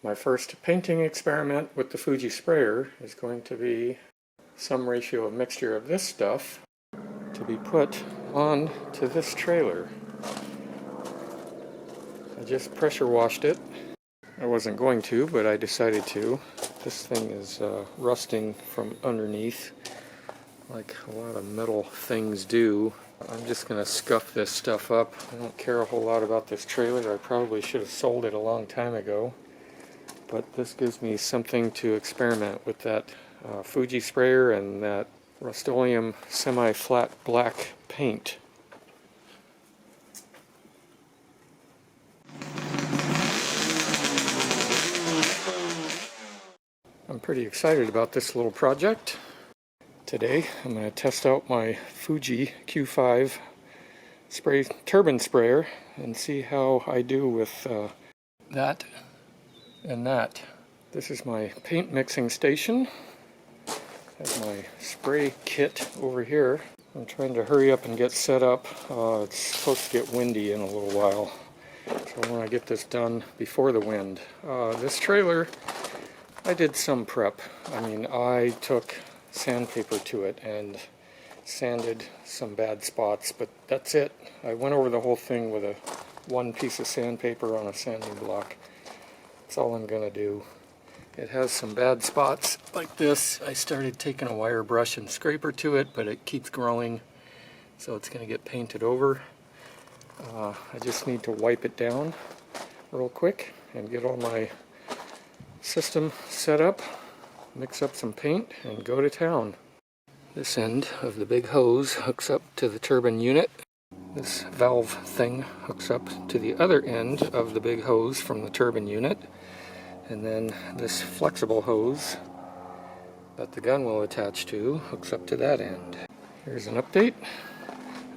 My first painting experiment with the Fuji sprayer is going to be some ratio of mixture of this stuff to be put on to this trailer. I just pressure washed it. I wasn't going to, but I decided to. This thing is rusting from underneath, like a lot of metal things do. I'm just going to scuff this stuff up. I don't care a whole lot about this trailer. I probably should have sold it a long time ago. But this gives me something to experiment with that Fuji sprayer and that Rust-Oleum semi-flat black paint. I'm pretty excited about this little project. Today I'm going to test out my Fuji Q5 turbine sprayer and see how I do with that and that. This is my paint mixing station. I have my spray kit over here. I'm trying to hurry up and get set up. It's supposed to get windy in a little while, so I want to get this done before the wind. This trailer, I did some prep. I took sandpaper to it and sanded some bad spots, but that's it. I went over the whole thing with one piece of sandpaper on a sanding block. That's all I'm gonna do. It has some bad spots like this. I started taking a wire brush and scraper to it, but it keeps growing, so it's gonna get painted over. I just need to wipe it down real quick and get all my system set up, mix up some paint, and go to town. This end of the big hose hooks up to the turbine unit. This valve thing hooks up to the other end of the big hose from the turbine unit. And then this flexible hose that the gun will attach to hooks up to that end. Here's an update.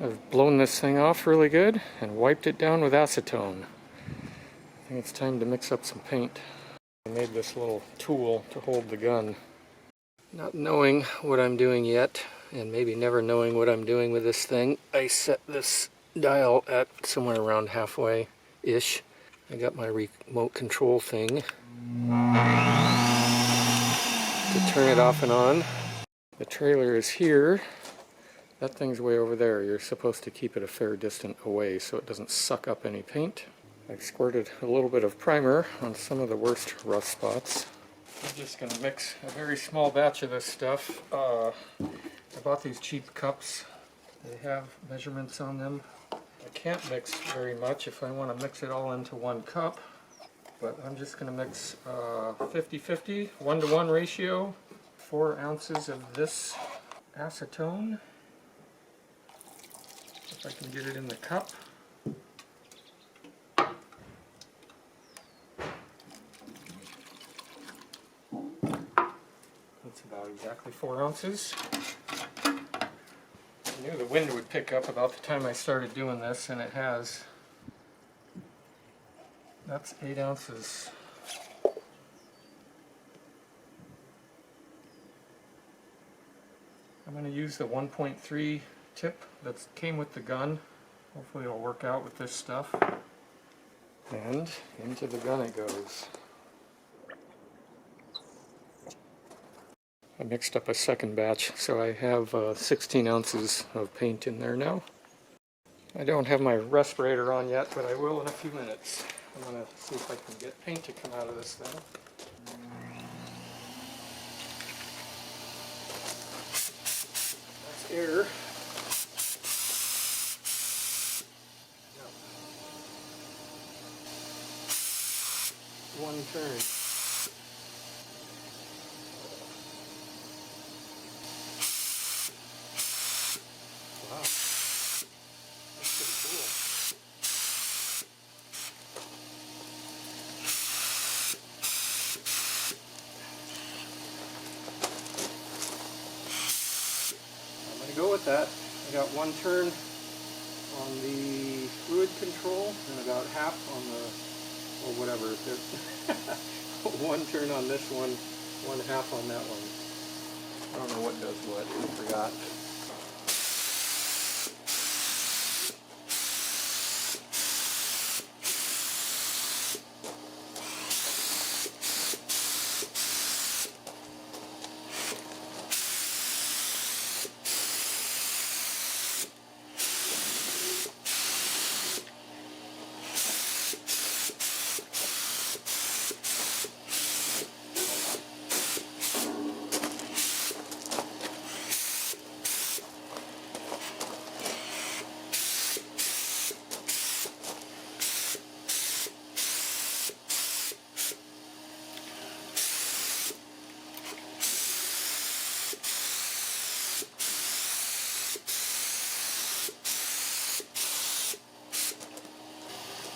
I've blown this thing off really good and wiped it down with acetone. I think it's time to mix up some paint. I made this little tool to hold the gun. Not knowing what I'm doing yet, and maybe never knowing what I'm doing with this thing, I set this dial at somewhere around halfway-ish. I got my remote control thing to turn it off and on. The trailer is here. That thing's way over there. You're supposed to keep it a fair distance away so it doesn't suck up any paint. I squirted a little bit of primer on some of the worst rust spots. I'm just going to mix a very small batch of this stuff. I bought these cheap cups. They have measurements on them. I can't mix very much if I want to mix it all into one cup, but I'm just going to mix 50-50, 1-to-1 ratio, 4 ounces of this acetone, if I can get it in the cup. That's about exactly 4 ounces. I knew the wind would pick up about the time I started doing this, and it has. That's 8 ounces. I'm going to use the 1.3 tip that came with the gun. Hopefully it'll work out with this stuff. And into the gun it goes. I mixed up a second batch, so I have 16 ounces of paint in there now. I don't have my respirator on yet, but I will in a few minutes. I'm going to see if I can get paint to come out of this thing. That's air. One turn. Wow, that's pretty cool. I'm going to go with that. I got one turn on the fluid control and about half on the, or whatever. One turn on this one, 1/2 on that one. I don't know what does what, I forgot.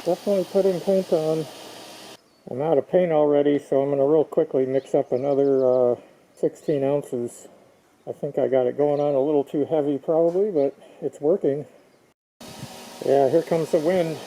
Definitely putting paint on. I'm out of paint already, so I'm going to real quickly mix up another 16 ounces. I think I got it going on a little too heavy probably, but it's working. Yeah, here comes the wind.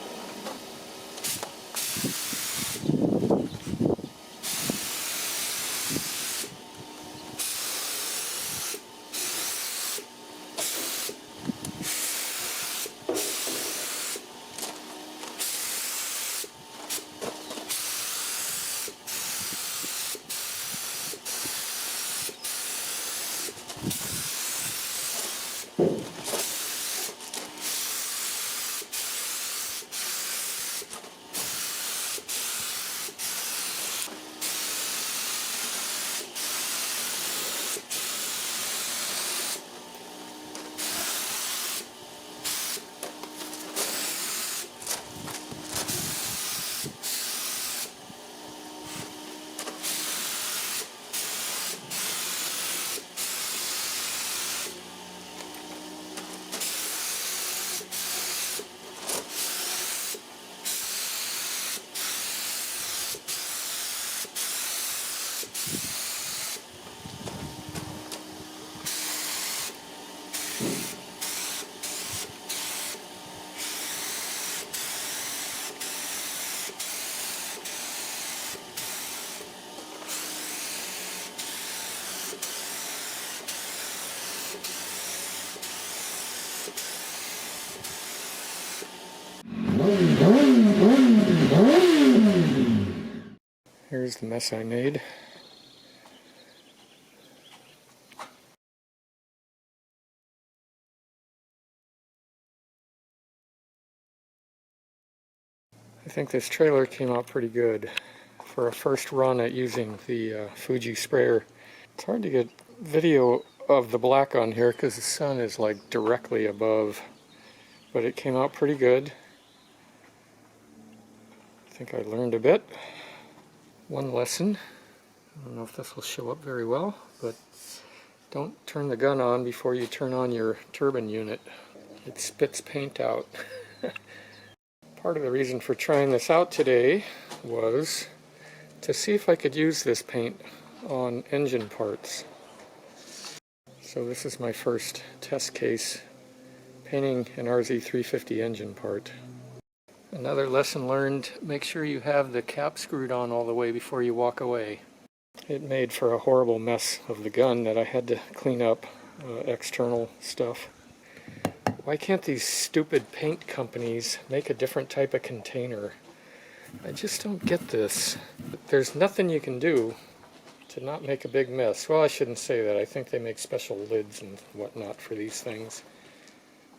Here's the mess I made. I think this trailer came out pretty good for a first run at using the Fuji sprayer. It's hard to get video of the black on here because the sun is like directly above, but it came out pretty good. I think I learned a bit. One lesson, I don't know if this will show up very well, but don't turn the gun on before you turn on your turbine unit. It spits paint out. Part of the reason for trying this out today was to see if I could use this paint on engine parts. So this is my first test case painting an RZ350 engine part. Another lesson learned, make sure you have the cap screwed on all the way before you walk away. It made for a horrible mess of the gun that I had to clean up, external stuff. Why can't these stupid paint companies make a different type of container? I just don't get this. There's nothing you can do to not make a big mess. Well, I shouldn't say that. I think they make special lids and whatnot for these things.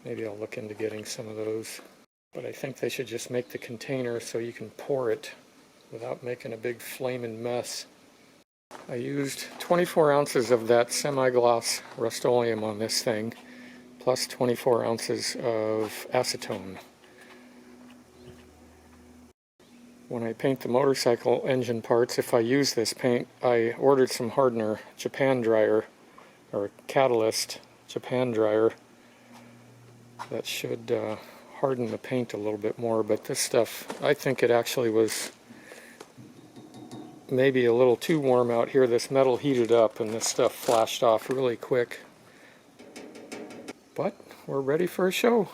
Maybe I'll look into getting some of those. But I think they should just make the container so you can pour it without making a big flaming mess. I used 24 ounces of that semi-gloss Rust-Oleum on this thing, plus 24 ounces of acetone. When I paint the motorcycle engine parts, if I use this paint, I ordered some hardener, Japan dryer, or catalyst Japan dryer, that should harden the paint a little bit more, but this stuff, I think it actually was maybe a little too warm out here. This metal heated up and this stuff flashed off really quick. But we're ready for a show.